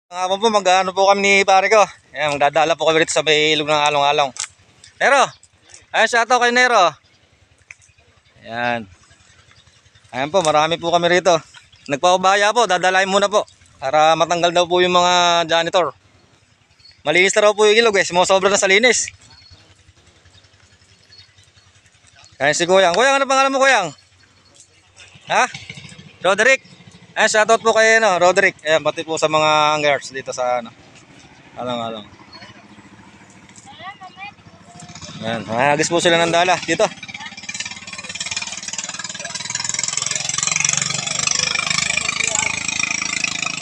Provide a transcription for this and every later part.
Ngapon po, mag-ano po kami ni pare ko. Ayan, magdadala po kami rito sa may ilog ng Along-Along. Nero! Ayan, shoutout kay Nero. Ayan. Ayan po, marami po kami rito. Nagpapabaya po, dadalayin muna po. Para matanggal daw po yung mga janitor. Malinis na raw po yung ilog eh, sumusobra na sa linis. Ayan si Kuyang. Kuyang, ano pangalan mo Kuyang? Ha? Roderick. Ayan, shoutout po kay Roderick. Ayan, pati po sa mga hangers dito sa Along-Along. Ayan, mahagis po sila ng dala dito.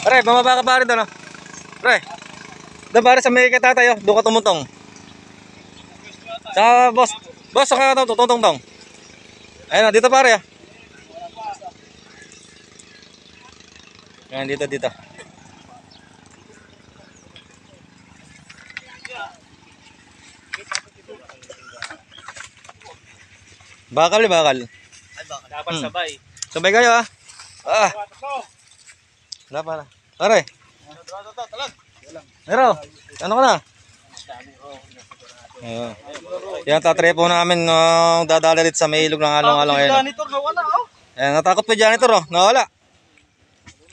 Pre, bumaba ka pare doon, no? Pre, doon pare sa may katatayo, doon ka tumutong. Sa boss, saka tutong-tong. Ayan, dito pare, ah. Ayan, dito. Bakal. Dapat sabay. Sabay kayo, ah. Wala pala. Pare. Pero, ano ka na? Yan, tatrepo namin dadala dito sa may ilog ng Along-Along. Janitor na wala, oh. Ayan, natakot pa yung janitor, oh. Nawala.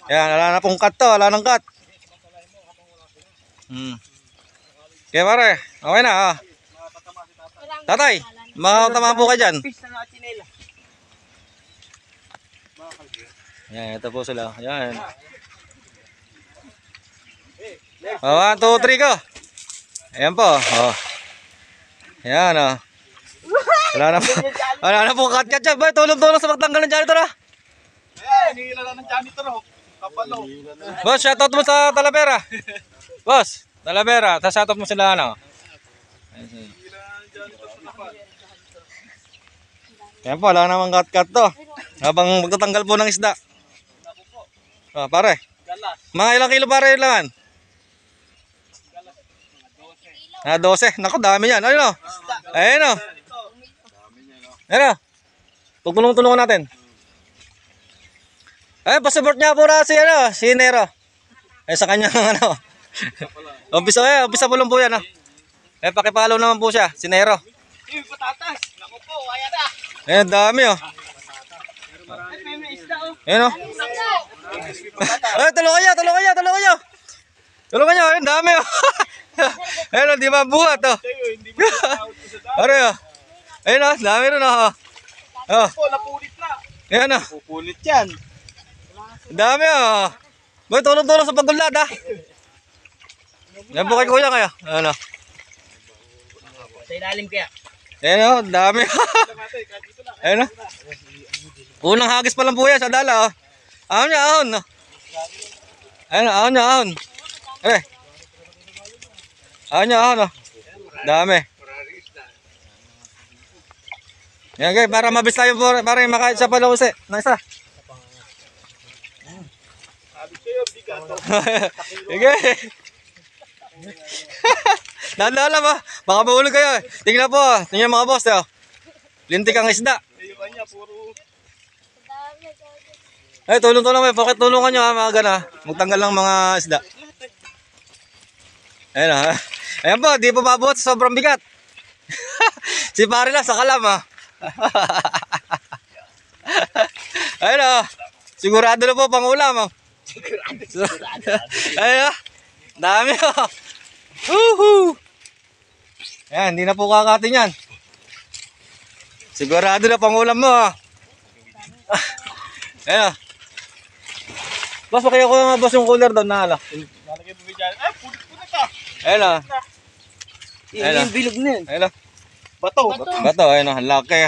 Ayan, wala na pong cut to. Wala nang cut. Kaya pare, okay na, ah. Tatay, makatamaan po ka dyan. Ayan, ito po sila. Ayan. 1, 2, 3 ko. Ayan po. Oh. Ayan, oh. Wala na pong cut dyan. Bay, tulong-tulong sa pagtanggal ng janitor, ah. Ayan, hinihila lang ng janitor, oh. Kapalo. Boss, shoutout mo sa Talavera. Boss, Talavera. Shoutout mo sila, ano. Ayan po, wala namang cut to. Habang magtatanggal po ng isda. Oh, pare. Mga ilang kilo pare yung laman? 12. Naku, dami yan. Ayun o. Ayun o. Ayun o. Tulungan natin. Ay, pasabort niya po na si Nero. Ay, sa kanya ano. Umpisa po lang po yan. Eh, pakipalo naman po siya, si Nero. Patatas. Naku po, kaya na. Ayun, dami o. Ayun o. Ay, tulungan nyo. Ayun, dami o. Ayun o, di ba buhat o. Ayun o, dami rin o. Napulit na. Ayun o. Pupulit yan. Dami o. Boy, tulong-tulong sa pagulad ha. Yan po kay kuya kayo. Ano? Sa ilalim kaya. Ayun o, dami o. Ayun o. Unang hagis pa lang po yan sa dala o. Ahon niya, ahon. Ayun o, ahon niya, ahon. Eh. Ahon niya, ahon o. Dami. Yan guys, para mabis tayo para makain sa palawsi. Nasa. Sige. Nandala ba? Baka mahulog kayo. Tingnan po. Tingnan mga boss. Lintik ang isda. Ay, tulong-tulong. Bakit tulungan nyo ha? Mga gana. Magtanggal ng mga isda. Ayun ha. Ayan po. Di po mabuhat sa sobrang bigat. Si pare lang sa kalam ha. Ayun ha. Sigurado na po pang ulam ha. Ayun ha. Dami ha. Woohoo! Ayan, hindi na po kakatin yan. Sigurado na pangulam mo ha. Ayan. Boss, pakaya ko nga boss yung cooler doon na ala. Lalagay mo dyan. Ay, pulit ka. Ayan ha. Ayan yung bilog na yun. Ayan ha. Bato. Ayan ha. Laki.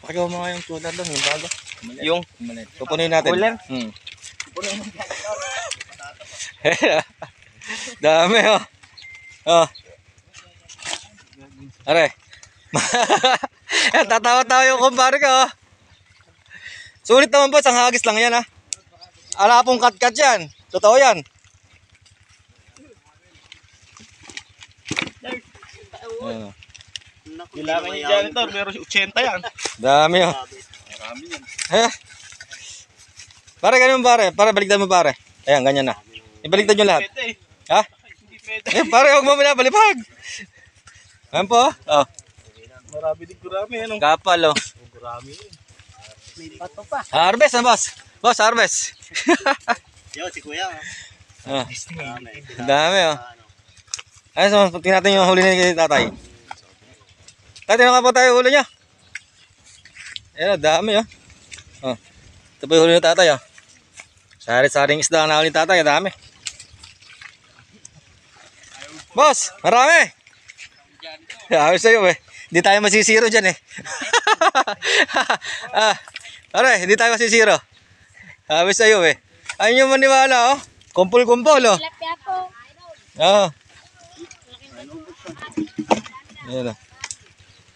Pakaya ko mga yung cooler doon. Yung bago. Yung? Pupunin natin. Cooler? Dami oh. Oh. Are. Tatawa-tawa yung kumpare ko oh. Sulit naman boss, ang hagis lang yan ha. Ala pong cut-cut yan. Totoo yan. Kailangan yung janitor, meron 80 yan. Dami oh. Marami yan. Pare, ganun pare. Para baligtad mo pare. Ayan, ganyan na. Ibaliktad nyo lahat. Pwede eh. Ha? Hindi pwede. Eh, pare, huwag mo balipag. Ayan po. Oh, Marami din gurami. Anong? kapal oh. Gurami eh. May bato pa. Harvest na boss. Boss, harvest. Yo, si Kuya. Ah, dami oh. Ayun, so, tingnan natin yung huli ni tatay. Tatay, tingnan nga po tayo yung huli niya. Ayan, dami oh. Oh. Ito po yung huli ni tatay oh. Sari-saring isda ang nahuli ni tatay, dami. Boss, marami. Ayos sa'yo eh. Hindi tayo masisiro dyan eh. Pare, hindi tayo masisiro. Ayos sa'yo eh. Ayun yung maniwala oh. Kumpul-kumpul oh. Tilapia po. Oo. Ayan oh.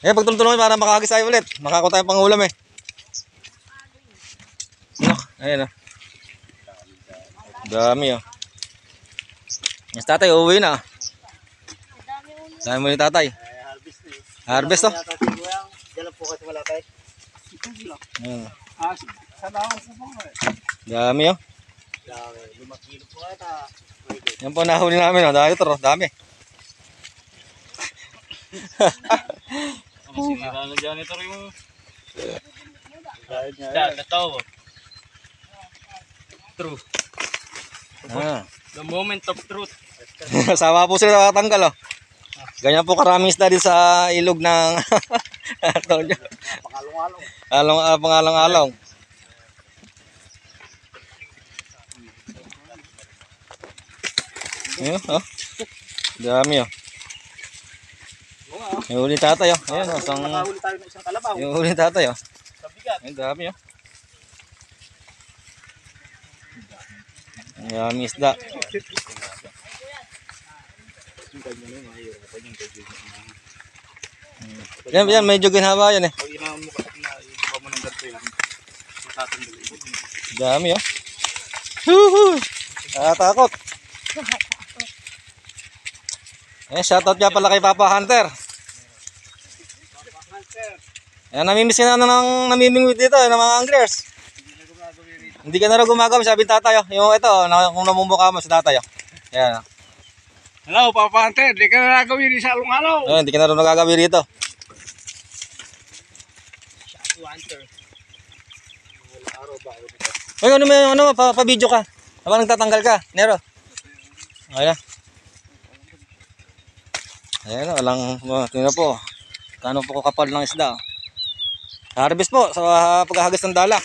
Eh, pagtulong-tulong para makahagis tayo ulit. Makako tayo pang ulam eh. Ayan oh. Dami oh. Yes, tatay, uuwi na. Dami mo ni tatay. Harvest oh. Dalam po kasi wala tayo. Ayan. Sa dahon po ba eh? Dami oh. Dami. 5 kilo po ata. Yan po nahuli namin oh. Dami ito, dami. Masira na dyan ito yung... Tataw. True. Ah. The moment of truth. Sama po sila nakatanggal oh. Ganyan po karaming isda din sa ilog ng Pakalong-along. pangalong-along. Ayun oh. Dami oh. Yung huli tatay oh. Ayun oh. Nakahuli tayo ng isang kalabaw. Yung huli tatay oh. Sa bigat. Ayun, dami oh. Ang dami isda. Yan, medyo ginhaba yan eh. Pag inahan mo kasi na iba mo ng ganito yan. Matatanggal. Dami oh. Woohoo! Nakatakot. Eh, shoutout nga pala kay Papa Hunter. Ayan, namimiss ka na ng namimingwit dito ng mga anglers. Hindi ka na rin gumagawin, sabi ng tatay oh. Yung ito, kung namumukha mo sa tatay oh. Ayan. Hello, Papa Hunter. Di ka na nagawin sa along-along. Ayan, hindi ka na rin nagagawin dito. Hunter. Ay, ano, pa-video ka. Habang nagtatanggal ka, Nero. Ayan. Ayan, walang, tingnan po. Kano po kapal ng isda. Harvest po sa paghahagis ng dala.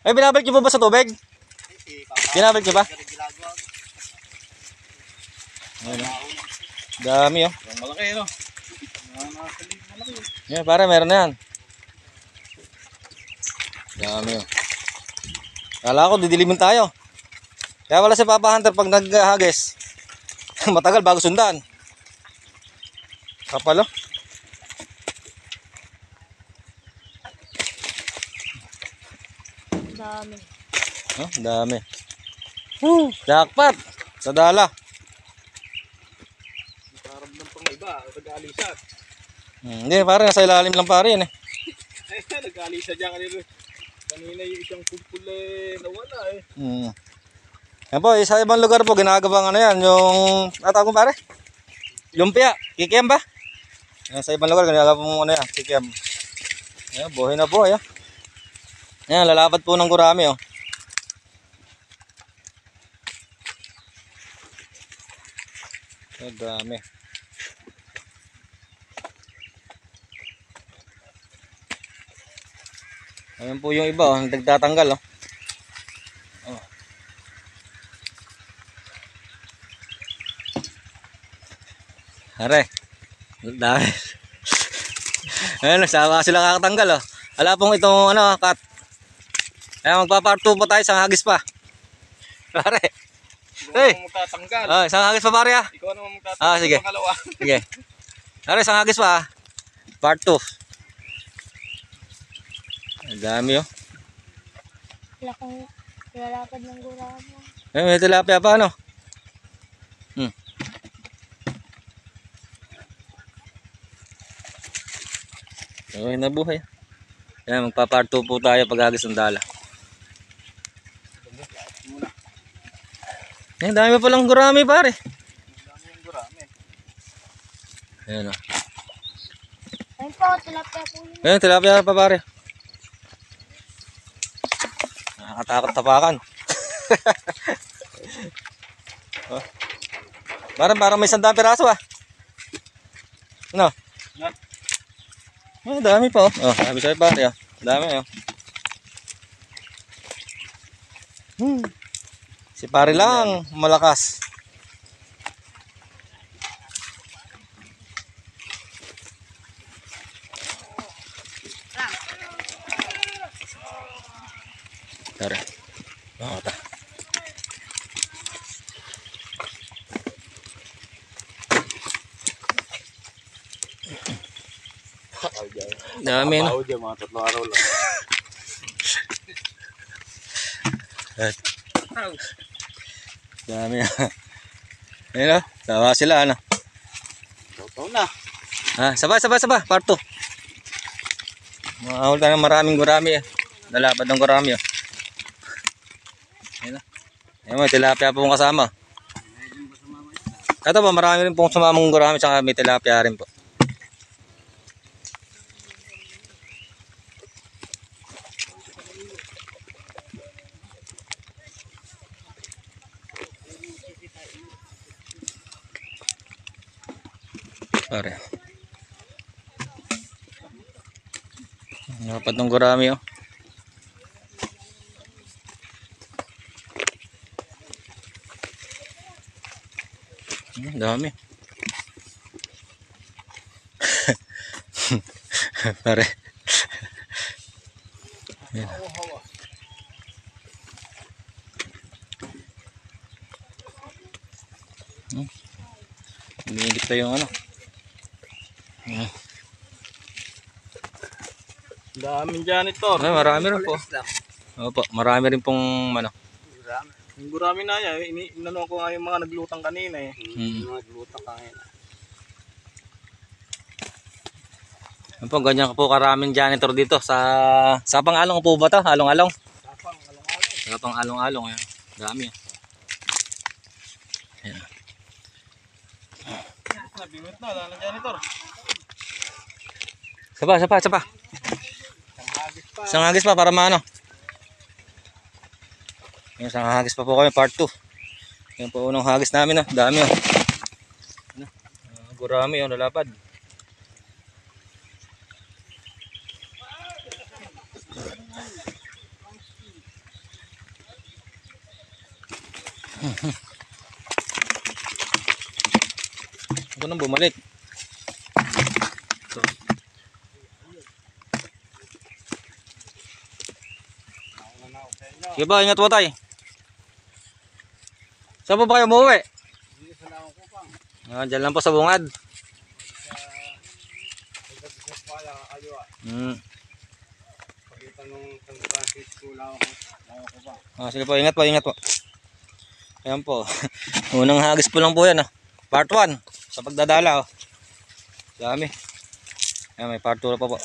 Ay, binabalik niyo po ba sa tubig? Binabalik niyo ba? Ayan, oh. Dami oh. Malaki, no? Yan, pare, meron na yan. Dami oh. Kala ko, didilimin tayo. Kaya wala si Papa Hunter pag naghagis. Matagal bago sundan. Kapal oh. Dami. Oh, dami. Jackpot! Sa dala. Nakaramdam pang iba. Nag-aalisan. Hindi, pare, nasa ilalim lang pare yan eh. Ay, nag-aalisan dyan kanina. Kanina yung isang kumpul nawala eh. Yan po, sa ibang lugar po, ginagawang ano yan, yung, natawag mo pare? Lumpia, kikiam ba? Yan, sa ibang lugar, ginagawang ano yan, kikiam. Yan, buhay na buhay. Yan, lalapad po ng gurami oh. Yan, dami. Ayan po yung iba oh, nagtatanggal oh. Oh. Are, dami. Ayan, sama sila kakatanggal oh. Wala pong itong ano, cut. Ayan, magpa-part 2 po tayo, isang hagis pa. Pare. Hey. Ikaw naman magtatanggal. Isang hagis pa pare ah. Ikaw naman magtatanggal. Sige. Pangalawa. Sige. Pare, isang hagis pa ah. Part 2. Ang dami oh. Wala kong lalapad ng gurama. Eh, may tilapia pa ano? Buhay na buhay. Ayan, magpa-part 2 po tayo paghagis ng dala. Ayan, dami pa palang gurami pare. Dami yung gurami. Ayan o. Ayun po, tilapia po yun. Ayan, tilapia pa pare. Nakakatakot tapakan. Oh. Parang may 100 piraso ah. Ano? Na? Oh, dami pa oh. Oh, sabi sa'yo pare oh. Dami oh. Si pare lang malakas. Tara. Oh, ta. Dami no. Ako dyan, mga 3 araw lang. Dami. Ayun oh. Tawa sila ano. Totoo na. Ah, sabay. Part 2. Mahahul tayo ng maraming gurami eh. Nalapad ng gurami oh. Ayun oh. Ayun may tilapia po kasama. Ito po, marami rin pong sumamang gurami tsaka may tilapia rin po. Pare. Napad ng gurami oh. Dami. Pare. Yan. Umiigit pa yung ano. Daming janitor. Ay, marami rin po. Opo, marami rin pong ano. Gurami. Yung gurami na yan, inano ko nga yung mga naglutang kanina eh. Mga naglutang kanina. Yan po, ganyan po karaming janitor dito sa pang-along po ba to? Along-along? Sapang, alang-alang. Sa pang-along-along. Yan. Dami. Yan. Nabimit na, wala na janitor. Sapa. Hagis pa. Isang hagis pa para maano. Yung isang hagis pa po kami, part 2. Yan po unang hagis namin oh. Dami oh. Ano? Gurami oh, lalapad. Ito nang bumalik. Ito. Sige ba, ingat po tayo. Saan po ba kayo umuwi? Ah, dyan lang po sa bungad. Ah, sige po, ingat po. Ayan po. Unang hagis po lang po yan. Part 1 sa pagdadala. Dami. Ayan, may part 2 pa po.